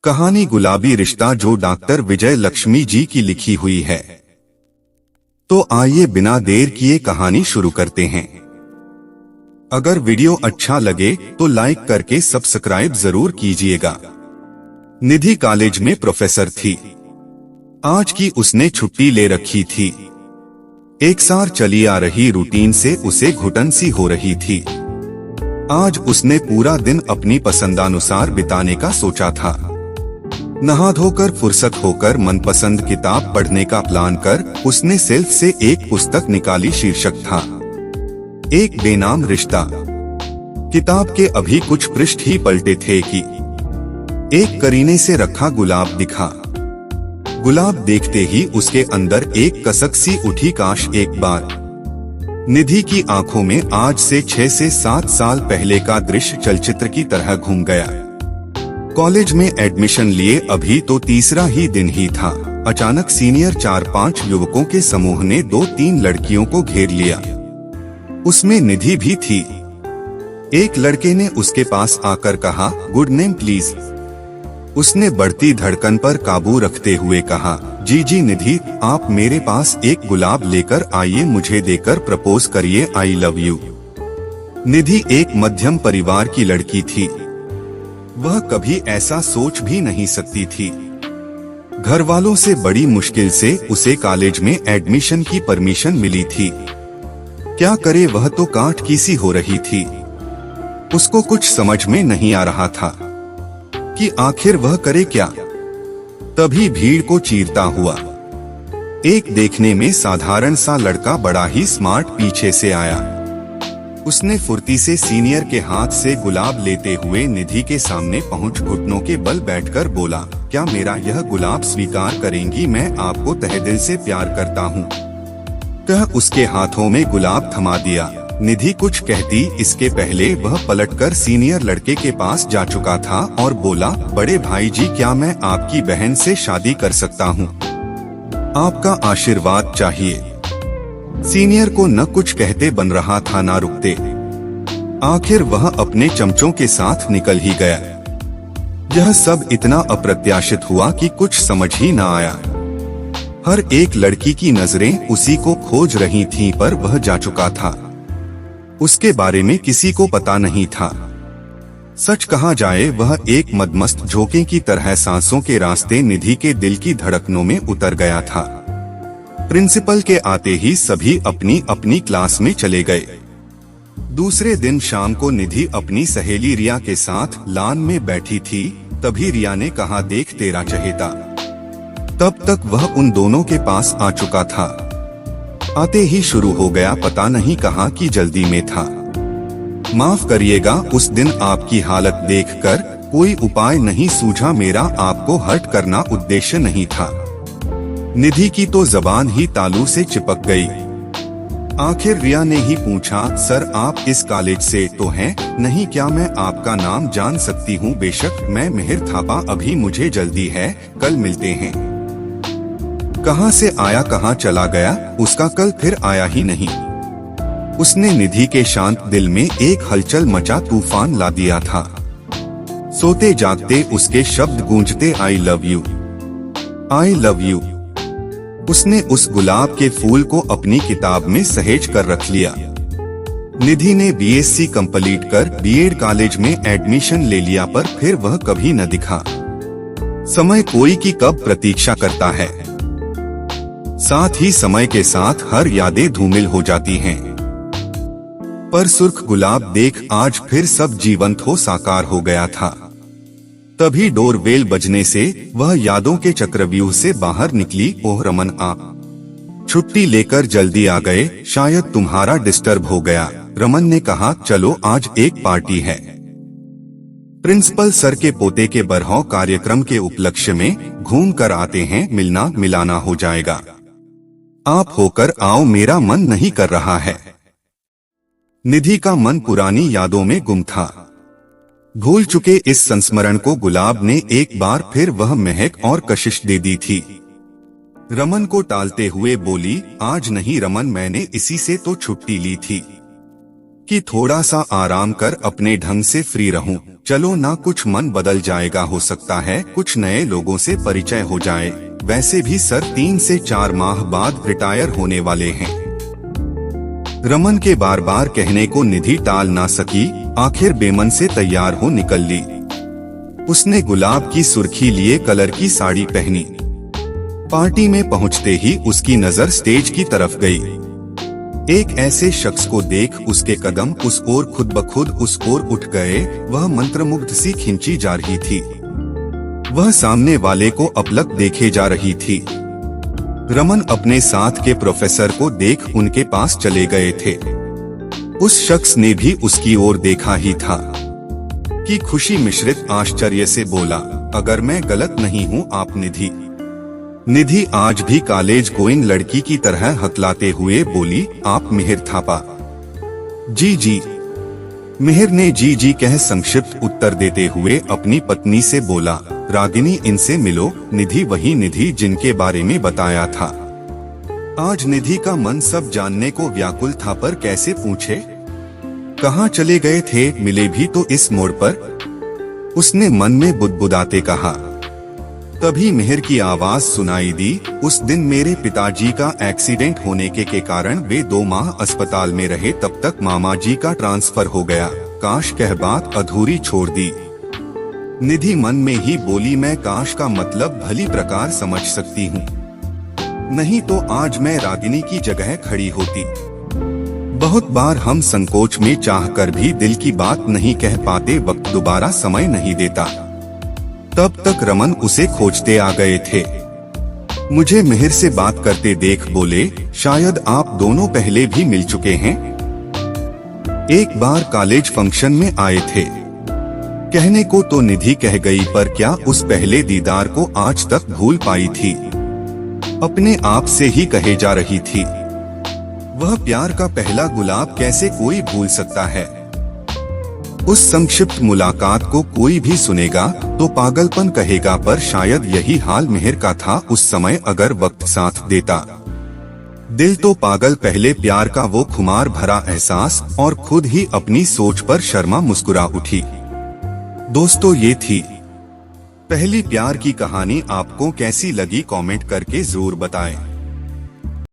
कहानी गुलाबी रिश्ता जो डॉक्टर विजय लक्ष्मी जी की लिखी हुई है। तो आइए बिना देर किए कहानी शुरू करते हैं। अगर वीडियो अच्छा लगे तो लाइक करके सब्सक्राइब जरूर कीजिएगा। निधि कॉलेज में प्रोफेसर थी। आज की उसने छुट्टी ले रखी थी। एक सार चली आ रही रूटीन से उसे घुटन सी हो रही थी। आज उसने पूरा दिन अपनी पसंदानुसार बिताने का सोचा था। नहा धोकर फुर्सत होकर मनपसंद किताब पढ़ने का प्लान कर उसने सेल्फ से एक पुस्तक निकाली। शीर्षक था एक बेनाम रिश्ता। किताब के अभी कुछ पृष्ठ ही पलटे थे कि एक करीने से रखा गुलाब दिखा। गुलाब देखते ही उसके अंदर एक कसक सी उठी। काश एक बार। निधि की आंखों में आज से 6 से 7 साल पहले का दृश्य चलचित्र की तरह घूम गया। कॉलेज में एडमिशन लिए अभी तो तीसरा ही दिन ही था। अचानक सीनियर 4-5 युवकों के समूह ने 2-3 लड़कियों को घेर लिया। उसमें निधि भी थी। एक लड़के ने उसके पास आकर कहा, गुड नेम प्लीज। उसने बढ़ती धड़कन पर काबू रखते हुए कहा, जी निधि, आप मेरे पास एक गुलाब लेकर आइए, मुझे देकर प्रपोज करिए, आई लव यू। निधि एक मध्यम परिवार की लड़की थी। वह कभी ऐसा सोच भी नहीं सकती थी। घर वालों से बड़ी मुश्किल से उसे कॉलेज में एडमिशन की परमिशन मिली थी। क्या करे, वह तो कांट की सी हो रही थी। उसको कुछ समझ में नहीं आ रहा था कि आखिर वह करे क्या। तभी भीड़ को चीरता हुआ एक देखने में साधारण सा लड़का बड़ा ही स्मार्ट पीछे से आया। उसने फुर्ती से सीनियर के हाथ से गुलाब लेते हुए निधि के सामने पहुंच घुटनों के बल बैठकर बोला, क्या मेरा यह गुलाब स्वीकार करेंगी? मैं आपको तहे दिल से प्यार करता हूं। कह उसके हाथों में गुलाब थमा दिया। निधि कुछ कहती इसके पहले वह पलटकर सीनियर लड़के के पास जा चुका था और बोला, बड़े भाई जी, क्या मैं आपकी बहन से शादी कर सकता हूँ? आपका आशीर्वाद चाहिए। सीनियर को न कुछ कहते बन रहा था न रुकते। आखिर वह अपने चमचों के साथ निकल ही गया। यह सब इतना अप्रत्याशित हुआ कि कुछ समझ ही न आया। हर एक लड़की की नजरें उसी को खोज रही थीं, पर वह जा चुका था। उसके बारे में किसी को पता नहीं था। सच कहा जाए, वह एक मदमस्त झोंके की तरह सांसों के रास्ते निधि के दिल की धड़कनों में उतर गया था। प्रिंसिपल के आते ही सभी अपनी अपनी क्लास में चले गए। दूसरे दिन शाम को निधि अपनी सहेली रिया के साथ लान में बैठी थी। तभी रिया ने कहा, देख तेरा चहेता। तब तक वह उन दोनों के पास आ चुका था। आते ही शुरू हो गया, पता नहीं कहाँ की जल्दी में था। माफ करिएगा, उस दिन आपकी हालत देखकर कोई उपाय नहीं सूझा। मेरा आपको हर्ट करना उद्देश्य नहीं था। निधि की तो जबान ही तालू से चिपक गई। आखिर रिया ने ही पूछा, सर आप इस कॉलेज से तो हैं नहीं? क्या मैं आपका नाम जान सकती हूँ? बेशक, मैं मिहिर थापा, अभी मुझे जल्दी है, कल मिलते हैं। कहाँ से आया कहाँ चला गया, उसका कल फिर आया ही नहीं। उसने निधि के शांत दिल में एक हलचल मचा तूफान ला दिया था। सोते जागते उसके शब्द गूंजते, I love you, I love you. उसने उस गुलाब के फूल को अपनी किताब में सहेज कर रख लिया। निधि ने बीएससी कंप्लीट कर बीएड कॉलेज में एडमिशन ले लिया, पर फिर वह कभी न दिखा। समय कोई की कब प्रतीक्षा करता है। साथ ही समय के साथ हर यादें धूमिल हो जाती हैं। पर सुर्ख गुलाब देख आज फिर सब जीवंत हो साकार हो गया था। तभी डोरबेल बजने से वह यादों के चक्रव्यूह से बाहर निकली। ओह रमन, आप छुट्टी लेकर जल्दी आ गए, शायद तुम्हारा डिस्टर्ब हो गया। रमन ने कहा, चलो आज एक पार्टी है। प्रिंसिपल सर के पोते के बरहौ कार्यक्रम के उपलक्ष्य में घूम कर आते हैं, मिलना मिलाना हो जाएगा। आप होकर आओ, मेरा मन नहीं कर रहा है। निधि का मन पुरानी यादों में गुम था। भूल चुके इस संस्मरण को गुलाब ने एक बार फिर वह महक और कशिश दे दी थी। रमन को टालते हुए बोली, आज नहीं रमन, मैंने इसी से तो छुट्टी ली थी। कि थोड़ा सा आराम कर अपने ढंग से फ्री रहूं। चलो ना, कुछ मन बदल जाएगा, हो सकता है कुछ नए लोगों से परिचय हो जाए। वैसे भी सर 3 से 4 माह बाद रिटायर होने वाले हैं। रमन के बार बार कहने को निधि टाल ना सकी, आखिर बेमन से तैयार हो निकल ली। उसने गुलाब की सुर्खी लिए कलर की साड़ी पहनी। पार्टी में पहुंचते ही उसकी नजर स्टेज की तरफ गई। एक ऐसे शख्स को देख उसके कदम उस ओर खुद ब खुद उस ओर उठ गए। वह मंत्रमुग्ध सी खिंची जा रही थी। वह सामने वाले को अपलक देखे जा रही थी। रमन अपने साथ के प्रोफेसर को देख उनके पास चले गए थे। उस शख्स ने भी उसकी ओर देखा ही था कि खुशी मिश्रित आश्चर्य से बोला, अगर मैं गलत नहीं हूँ आप निधि। निधि आज भी कॉलेज गोइंग लड़की की तरह हकलाते हुए बोली, आप मिहिर थापा? जी जी। मिहिर ने जी जी कह संक्षिप्त उत्तर देते हुए अपनी पत्नी से बोला, रागिनी इनसे मिलो। निधि वही निधि जिनके बारे में बताया था। आज निधि का मन सब जानने को व्याकुल था, पर कैसे पूछे? कहाँ चले गए थे? मिले भी तो इस मोड़ पर, उसने मन में बुदबुदाते कहा। तभी मिहिर की आवाज सुनाई दी, उस दिन मेरे पिताजी का एक्सीडेंट होने के कारण वे 2 माह अस्पताल में रहे, तब तक मामा जी का ट्रांसफर हो गया। काश कह बात अधूरी छोड़ दी। निधि मन में ही बोली, मैं काश का मतलब भली प्रकार समझ सकती हूँ, नहीं तो आज मैं रागिनी की जगह खड़ी होती। बहुत बार हम संकोच में चाहकर भी दिल की बात नहीं कह पाते, वक्त दोबारा समय नहीं देता। तब तक रमन उसे खोजते आ गए थे। मुझे मिहिर से बात करते देख बोले, शायद आप दोनों पहले भी मिल चुके हैं। एक बार कॉलेज फंक्शन में आए थे। कहने को तो निधि कह गई, पर क्या उस पहले दीदार को आज तक भूल पाई थी? अपने आप से ही कहे जा रही थी। वह प्यार का पहला गुलाब कैसे कोई भूल सकता है? उस संक्षिप्त मुलाकात को कोई भी सुनेगा तो पागलपन कहेगा, पर शायद यही हाल मिहिर का था उस समय, अगर वक्त साथ देता। दिल तो पागल, पहले प्यार का वो खुमार भरा एहसास, और खुद ही अपनी सोच पर शर्मा मुस्कुरा उठी। दोस्तों, ये थी पहली प्यार की कहानी। आपको कैसी लगी कमेंट करके जरूर बताएं।